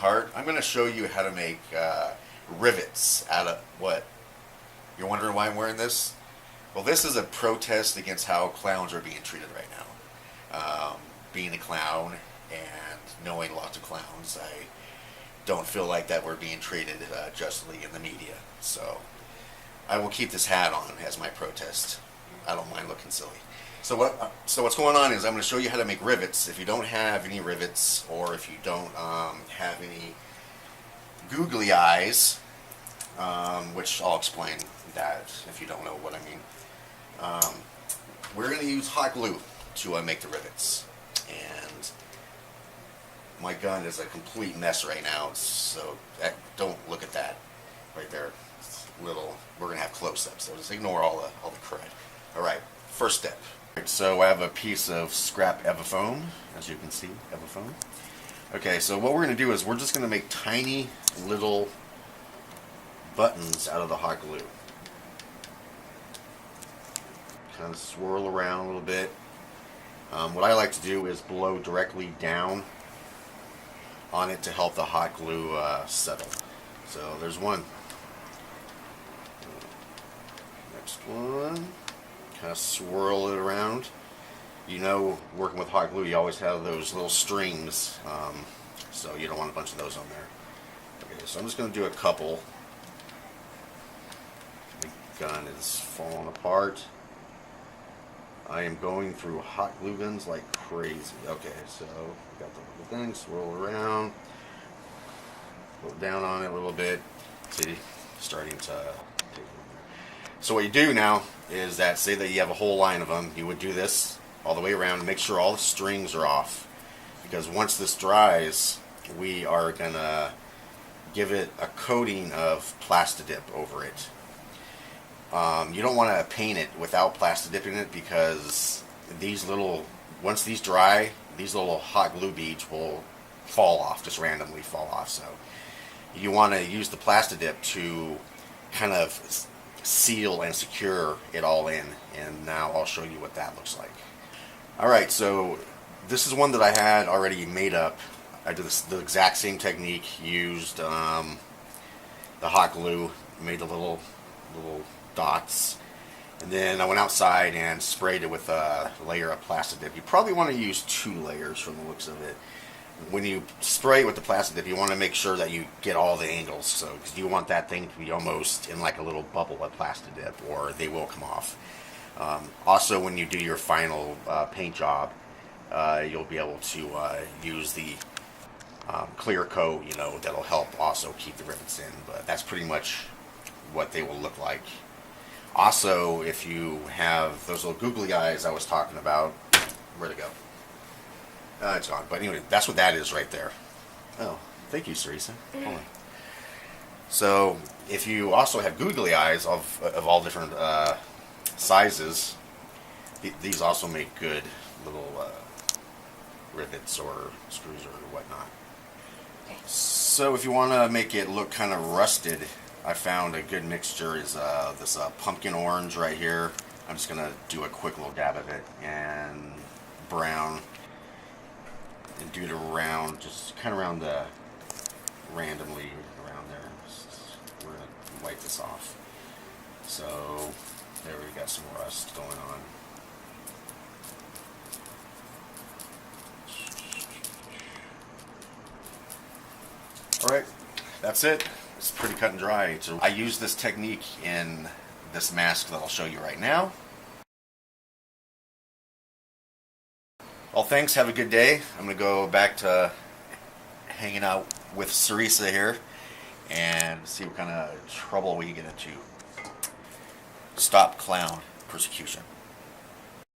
hart. I'm going to show you how to make rivets out of what? You're wondering why I'm wearing this? Well, this is a protest against how clowns are being treated right now. Being a clown and knowing lots of clowns, I don't feel like that we're being treated justly in the media. So I will keep this hat on as my protest. I don't mind looking silly. So what's going on is I'm going to show you how to make rivets. If you don't have any rivets, or if you don't have any googly eyes, which I'll explain that if you don't know what I mean. We're going to use hot glue to make the rivets. And my gun is a complete mess right now, so don't look at that right there. It's little. We're going to have close-ups, so just ignore all the crud. All right, first step. So I have a piece of scrap Evafoam, as you can see, Evafoam. Okay, so what we're going to do is we're just going to make tiny little buttons out of the hot glue. Kind of swirl around a little bit. What I like to do is blow directly down on it to help the hot glue settle. So there's one. Next one. Kind of swirl it around. You know, working with hot glue, you always have those little strings, so you don't want a bunch of those on there. Okay, so I'm just going to do a couple. The gun is falling apart. I am going through hot glue guns like crazy. Okay, so got the little thing, swirl around, go down on it a little bit. See, starting to take it. So what you do now is that, say that you have a whole line of them, you would do this all the way around and make sure all the strings are off. Because once this dries, we are going to give it a coating of Plastidip over it. You don't want to paint it without Plastidip in it, because once these dry, these little hot glue beads will fall off, just randomly fall off. So you want to use the Plastidip to kind of seal and secure it all in, and now I'll show you what that looks like. Alright, so this is one that I had already made up. I did the exact same technique, used the hot glue, made the little dots, and then I went outside and sprayed it with a layer of Plastidip. You probably want to use 2 layers from the looks of it. When you spray it with the Plastidip, you want to make sure that you get all the angles, so because you want that thing to be almost in like a little bubble of Plastidip, or they will come off. Also, when you do your final paint job, you'll be able to use the clear coat, that'll help also keep the rivets in, but that's pretty much what they will look like. Also, if you have those little googly eyes I was talking about, where'd it go? It's gone. But anyway, that's what that is right there. Oh, thank you, Ceresa. Hold on. So, if you also have googly eyes of all different sizes, these also make good little rivets or screws or whatnot. So, if you want to make it look kind of rusted, I found a good mixture is this pumpkin orange right here. I'm just going to do a quick little dab of it, and brown. And do it around, just kind of randomly around there. We're going to wipe this off. So, there we got some rust going on. Alright, that's it. It's pretty cut and dry. So I use this technique in this mask that I'll show you right now. Well, thanks. Have a good day. I'm going to go back to hanging out with Ceresa here and see what kind of trouble we get into. Stop clown persecution.